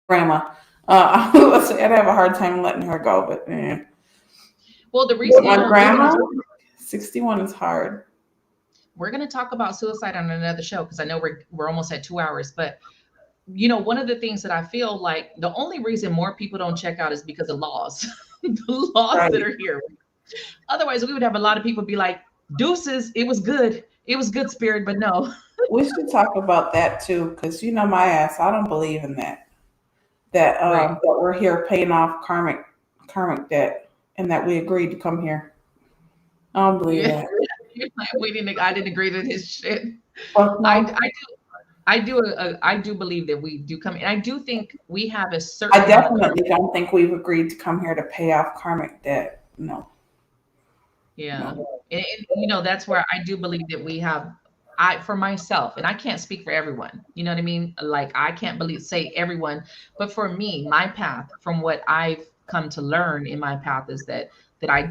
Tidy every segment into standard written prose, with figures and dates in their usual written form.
grandma. I'd have a hard time letting her go, but Well, the but reason you my don't do it grandma, is 61 is hard. we're going to talk about suicide on another show because I know we're almost at 2 hours. But one of the things that I feel like the only reason more people don't check out is because of laws, the laws that Right. are here. Otherwise, we would have a lot of people be like, "Deuces, it was good, it was good, spirit," but no. We should talk about that too, because you know my ass, I don't believe in that. Right. That we're here paying off karmic debt, and that we agreed to come here. I don't believe Yeah, that. we didn't. I didn't agree to this shit. Fuck no. I do believe that we do come. And I do think we have a certain I amount of karma. definitely don't think we've agreed to come here to pay off karmic debt. No, Yeah. no. And that's where I do believe that we have, for myself, and I can't speak for everyone, you know what I mean? Like, I can't say everyone, but for me, my path, from what I've come to learn in my path, is that I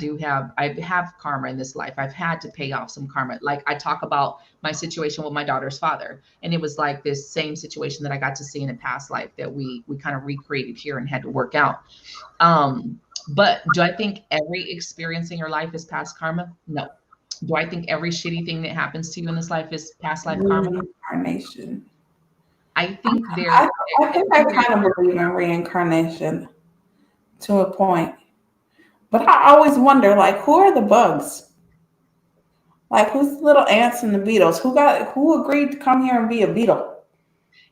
have karma in this life. I've had to pay off some karma. Like, I talk about my situation with my daughter's father, and it was like this same situation that I got to see in a past life that we kind of recreated here and had to work out. But do I think every experience in your life is past karma? No. Do I think every shitty thing that happens to you in this life is past life karma? Reincarnation. I think I, there, I think I kind of believe in reincarnation to a point, but I always wonder, like, who are the bugs? Like, who's the little ants and the beetles? Who agreed to come here and be a beetle?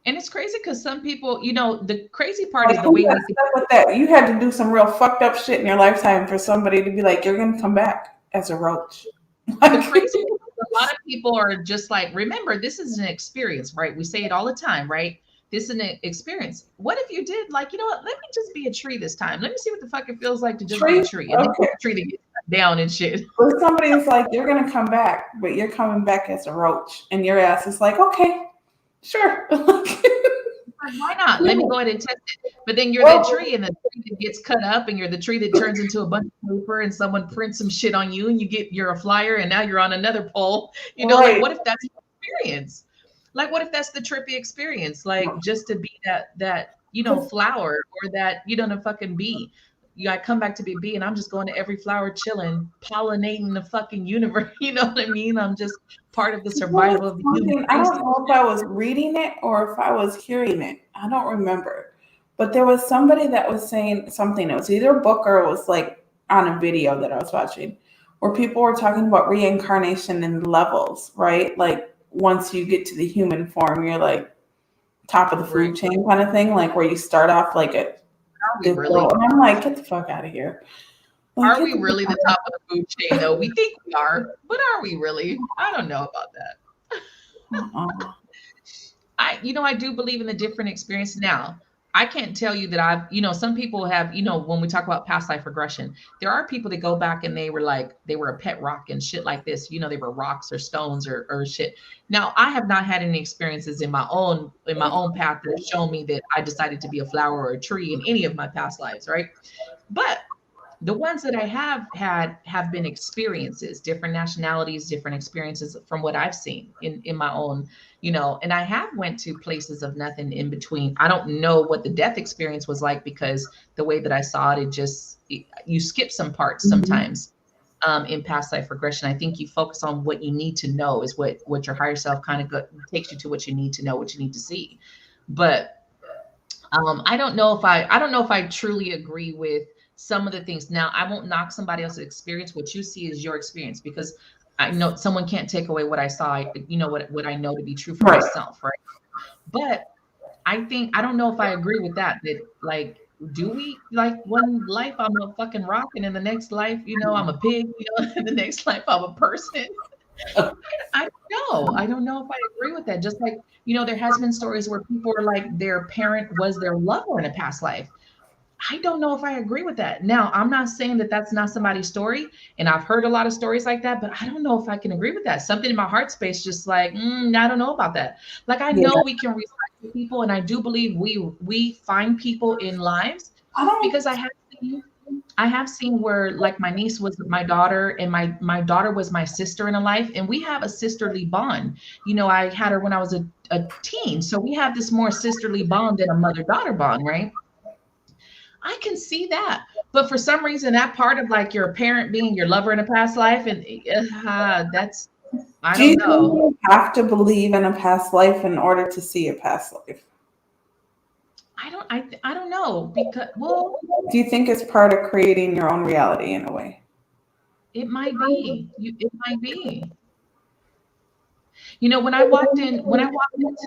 and it's crazy because some people, the crazy part Like, is the who way got we think. stuck with that? You had to do some real fucked up shit in your lifetime for somebody to be like, you're gonna come back as a roach. The Like, crazy thing is a lot of people are just like, remember, this is an experience, right? We say it all the time, right? This is an experience. What if you did, like, you know what? Let me just be a tree this time. Let me see what the fuck it feels like to just be a tree. tree. And then Okay. the tree that gets cut down and shit. But somebody's like, you're gonna come back, but you're coming back as a roach, and your ass is like, okay, sure. Like, why not? Let me go ahead and test it. But then you're that Well, tree, and the tree that gets cut up, and you're the tree that turns into a bunch of paper, and someone prints some shit on you, and you're a flyer, and now you're on another pole. Like, right. what if that's the experience? Like, what if that's the trippy experience? Like, just to be that flower, or that the fucking bee. I come back to be a bee, and I'm just going to every flower, chilling, pollinating the fucking universe. You know what I mean? I'm just part of the There was survival of the human something, I race. don't know if I was reading it or if I was hearing it. I don't remember. But there was somebody that was saying something. It was either a book or it was like on a video that I was watching where people were talking about reincarnation and levels, right? Like once you get to the human form, you're like top of the Right? food chain kind of thing, like where you start off like at Are we this low. really? And I'm like, get the fuck out of here. Like, Are get we the fuck really the out top of the food chain, though? We think we are, but are we really? I don't know about that. of here. I do believe in the different experience now. I can't tell you that some people have, when we talk about past life regression, there are people that go back and they were a pet rock and shit like this. They were rocks or stones or shit. Now, I have not had any experiences in my own path that have shown me that I decided to be a flower or a tree in any of my past lives, right? But the ones that I have had have been experiences, different nationalities, different experiences from what I've seen in my own, and I have went to places of nothing in between. I don't know what the death experience was like because the way that I saw it, you skip some parts Mhm. sometimes. In past life regression, I think you focus on what you need to know is what your higher self kind of takes you to, what you need to know, what you need to see. But I don't know if I truly agree with some of the things. Now, I won't knock somebody else's experience. What you see is your experience, because I know someone can't take away what I saw, what I know to be true for Right. myself, right? But I don't know if I agree with that. That, like, do we, like, one life I'm a fucking rock, and in the next life, I'm a pig, in the next life I'm a person. I don't know. I don't know if I agree with that. Just like, there has been stories where people are like their parent was their lover in a past life. I don't know if I agree with that. Now, I'm not saying that that's not somebody's story, and I've heard a lot of stories like that, but I don't know if I can agree with that. Something in my heart space just like, I don't know about that. Like, I know Yeah. we can recycle people, and I do believe we find people in lives, I don't. because I have seen. I have seen where like my niece was my daughter and my daughter was my sister in a life, and we have a sisterly bond. You know, I had her when I was a teen. So we have this more sisterly bond than a mother-daughter bond, right? I can see that. But for some reason, that part of like your parent being your lover in a past life, and that's, I Do you don't think know. you have to believe in a past life in order to see a past life? I don't know because, well, Do you think it's part of creating your own reality in a way? it might be. It might be. You know, when I walked into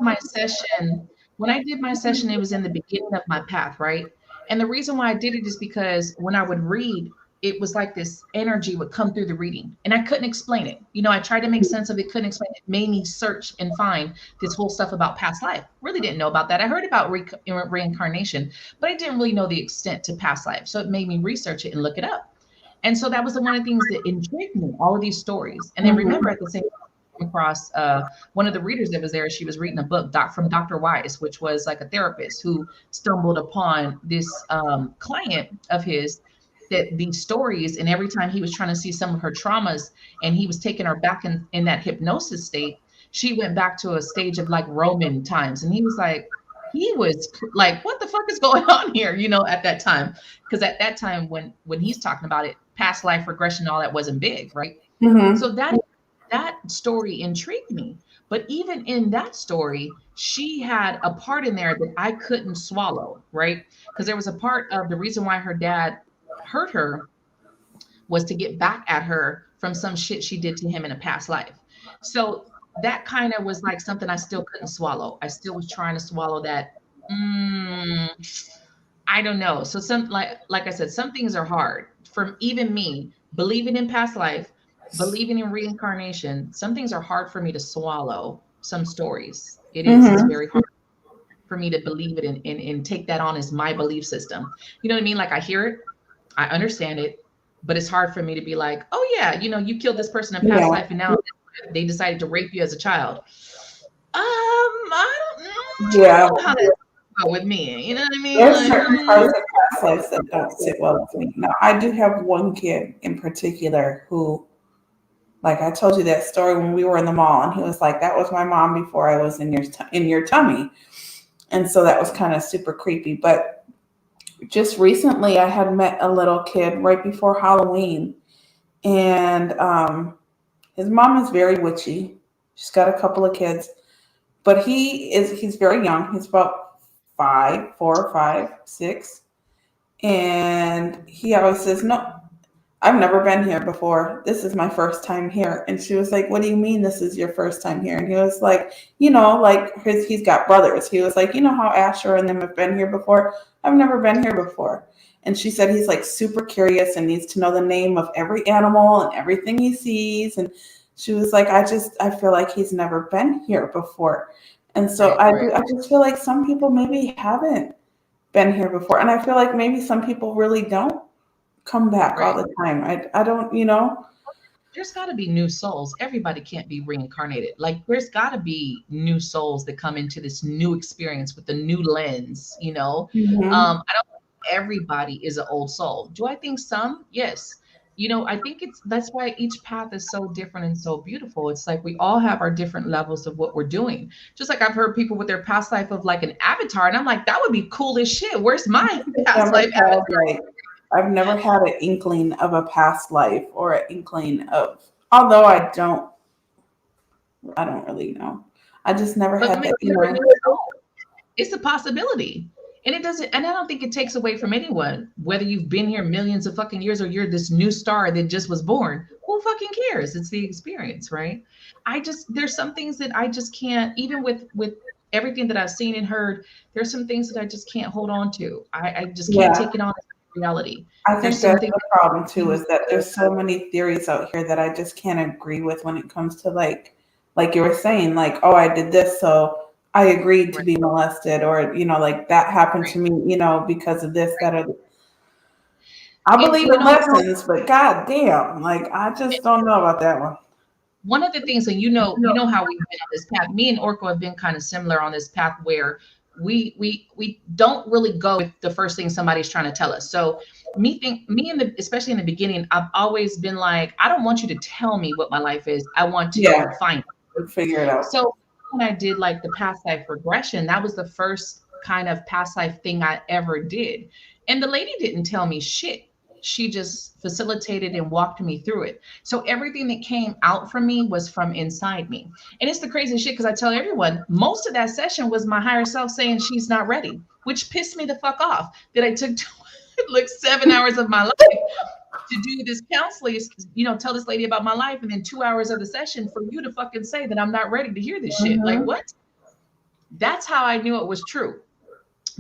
my session, when I did my session, it was in the beginning of my path, right? And the reason why I did it is because when I would read, it was like this energy would come through the reading, and I couldn't explain it. You know, I tried to make sense of it, couldn't explain it. Made me search and find this whole stuff about past life. Really didn't know about that. I heard about reincarnation, but I didn't really know the extent to past life. So it made me research it and look it up. And so that was the one of the things that intrigued me, all of these stories. And then remember Hmm. at the same time, across one of the readers that was there, she was reading a book from Dr. Wise, which was like a therapist who stumbled upon this client of his, that these stories, and every time he was trying to see some of her traumas and he was taking her back in that hypnosis state, she went back to a stage of like Roman times. And he was like, he was like, what the fuck is going on here? You know, at that time, because at that time when he's talking about it, past life regression, all that wasn't big, right? Hmm. So that story intrigued me. But even in that story, she had a part in there that I couldn't swallow, right? Because there was a part of the reason why her dad hurt her was to get back at her from some shit she did to him in a past life. So that kind of was like something I still couldn't swallow. I still was trying to swallow that. Mm, I don't know. So some, like I said, some things are hard. For even me, believing in past life, believing in reincarnation, some things are hard for me to swallow. Some stories. It is. It's Hmm. very hard for me to believe it and take that on as my belief system. You know what I mean? Like I hear it, I understand it, but it's hard for me to be like, oh yeah, you know, you killed this person in past Yeah. life and now they decided to rape you as a child. I Yeah. don't know how that's go with me. You know what I mean? There's Like, certain parts of past lives that don't sit well with me. Now, I do have one kid in particular who, like I told you that story when we were in the mall, and he was like, "That was my mom before I was in your tummy," and so that was kind of super creepy. But just recently, I had met a little kid right before Halloween, and his mom is very witchy. She's got a couple of kids, but he's very young. He's about 4 or 5, 6, and he always says, "No, I've never been here before. This is my first time here." And she was like, "What do you mean this is your first time here?" And he was like, like he's got brothers. He was like, how Asher and them have been here before? I've never been here before. And she said he's like super curious and needs to know the name of every animal and everything he sees. And she was like, I feel like he's never been here before. And so right, right, I just feel like some people maybe haven't been here before. And I feel like maybe some people really don't come back all right. the time. I don't. There's got to be new souls. Everybody can't be reincarnated. Like there's got to be new souls that come into this new experience with a new lens. You know, Hmm. I don't think everybody is an old soul. Do I think some? Yes. You know, I think it's that's why each path is so different and so beautiful. It's like we all have our different levels of what we're doing. Just like I've heard people with their past life of like an avatar, and I'm like, that would be cool as shit. Where's my past Never life had avatar? like I've never had an inkling of a past life or an inkling of, although I don't really know. I just never But had maybe that, you're a new soul. It's a possibility. And it doesn't, and I don't think it takes away from anyone, whether you've been here millions of fucking years or you're this new star that just was born. Who fucking cares? It's the experience, right? There's some things that I just can't, even with everything that I've seen and heard, there's some things that I just can't hold on to. I just can't Yeah. take it on as reality. I There's think some that's things the problem that too, is that there's so many theories out here that I just can't agree with when it comes to like you were saying, like, oh, I did this, so I agreed to right, be molested, or like that happened right, to me, because of this, that, right. or I And believe you in know, lessons, but god damn, like I just don't know about that one. one of the things, and you know how we've been on this path. Me and Orko have been kind of similar on this path where we don't really go with the first thing somebody's trying to tell us. So me in the especially in the beginning, I've always been like, I don't want you to tell me what my life is. I want to Yeah, find it. figure it out. So when I did like the past life regression, that was the first kind of past life thing I ever did. And the lady didn't tell me shit. She just facilitated and walked me through it. So everything that came out from me was from inside me. And it's the craziest shit because I tell everyone most of that session was my higher self saying she's not ready, which pissed me the fuck off that I took like 7 hours of my life to do this counseling, tell this lady about my life, and then 2 hours of the session for you to fucking say that I'm not ready to hear this shit. Like, Hmm. what? That's how I knew it was true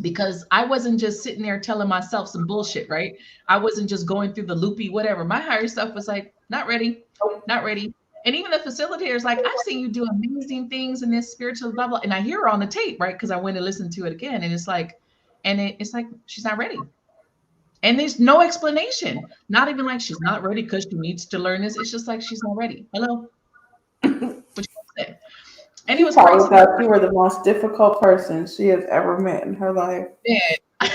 because I wasn't just sitting there telling myself some bullshit, right? I wasn't just going through the loopy whatever. My higher self was like, not ready, not ready. And even the facilitator's like, I've seen you do amazing things in this spiritual blah blah. And I hear her on the tape, right? Because I went and listened to it again. And it's like, it's like she's not ready. And there's no explanation. Not even like she's not ready because she needs to learn this. It's just like she's not ready. Hello, what you gonna say? And it She was probably crazy because thought you were the most difficult person she has ever met in her life. man,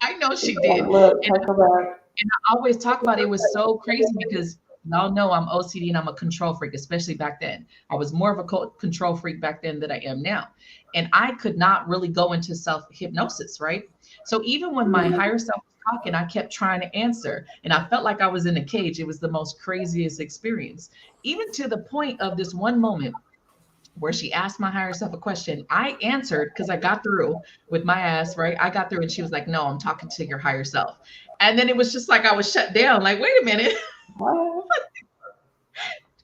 I know She's she like, did. look, take her back. And I always talk about it. It was so crazy because y'all know I'm OCD and I'm a control freak, especially back then. I was more of a control freak back then than I am now. And I could not really go into self hypnosis, right? So even when my Mhm. higher self was talking, I kept trying to answer. And I felt like I was in a cage. It was the most craziest experience, even to the point of this one moment where she asked my higher self a question. I answered because I got through with my ass, right? I got through and she was like, no, I'm talking to your higher self. And then it was just like I was shut down, like, wait a minute, What?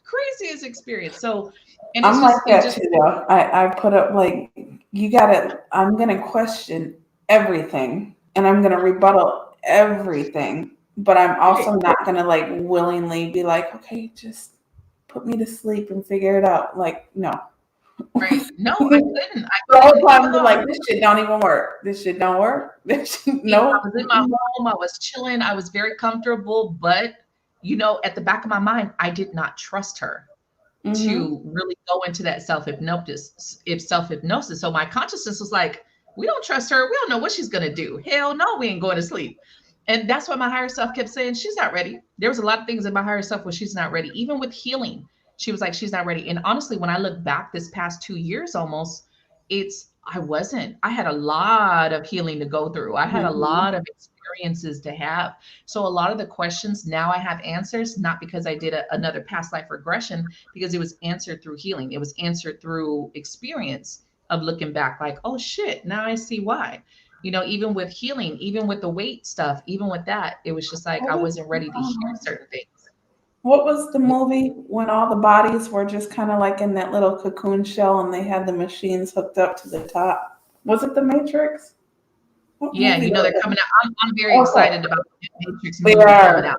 craziest experience. So, and I'm like it that just, too, though. I put up like, you gotta, I'm gonna question everything and I'm gonna rebuttal everything, but I'm right, also not gonna like willingly be like, okay, just put me to sleep and figure it out. Like, no. right. No, The whole time even be though I like, this shit don't even work. This shit don't work. This shit, I no. was in my home, I was chilling, I was very comfortable, but at the back of my mind, I did not trust her Mm-hmm. to really go into that self hypnosis. So my consciousness was like, we don't trust her. We don't know what she's gonna do. Hell no, we ain't going to sleep. And that's why my higher self kept saying she's not ready. There was a lot of things in my higher self where she's not ready. Even with healing, she was like, she's not ready. And honestly, when I look back this past 2 years almost, I wasn't. I had a lot of healing to go through. I had a Mm-hmm. lot of experiences to have. So a lot of the questions now I have answers, not because I did another past life regression, because it was answered through healing. It was answered through experience of looking back, like, oh shit, now I see why. Even with healing, even with the weight stuff, even with that, it was just like What I was, wasn't ready to hear um, certain things. what was the movie when all the bodies were just kind of like in that little cocoon shell and they had the machines hooked up to the top? Was it The Matrix? What Yeah, movie they're was coming it? out. I'm very Okay. excited about the Matrix We movie coming are. out.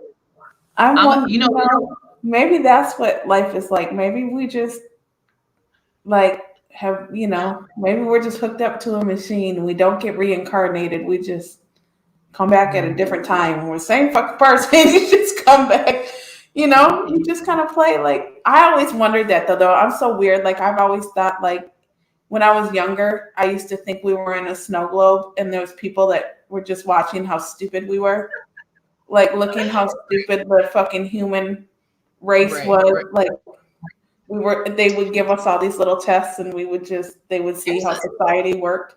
I'm I'm, one, maybe that's what life is like. Maybe we just like have, maybe we're just hooked up to a machine. We don't get reincarnated. We just come back at a different time. We're the same fucking person. You just come back. You just kind of play. Like, I always wondered that though. I'm so weird. Like, I've always thought, like, when I was younger, I used to think we were in a snow globe and there was people that were just watching how stupid we were. Like, looking how stupid the fucking human race right, was. right. Like, they would give us all these little tests and they would see There's how society worked.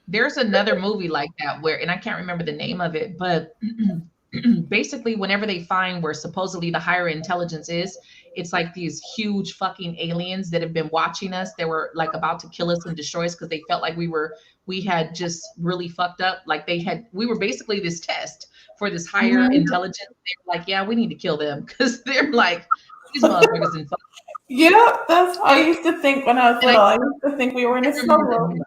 There's another movie like that where, and I can't remember the name of it, but basically, whenever they find where supposedly the higher intelligence is, it's like these huge fucking aliens that have been watching us. They were like about to kill us and destroy us because they felt like we had just really fucked up. Like we were basically this test for this higher Mhm. intelligence. They were like, yeah, we need to kill them because they're like, these motherfuckers in fuck. Yeah, that's how I used to think when I was And I little. I used to think we were in a can't snow remember the globe. name.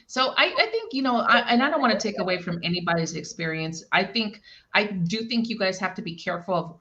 So I think, and I don't want to take away from anybody's experience. I do think you guys have to be careful of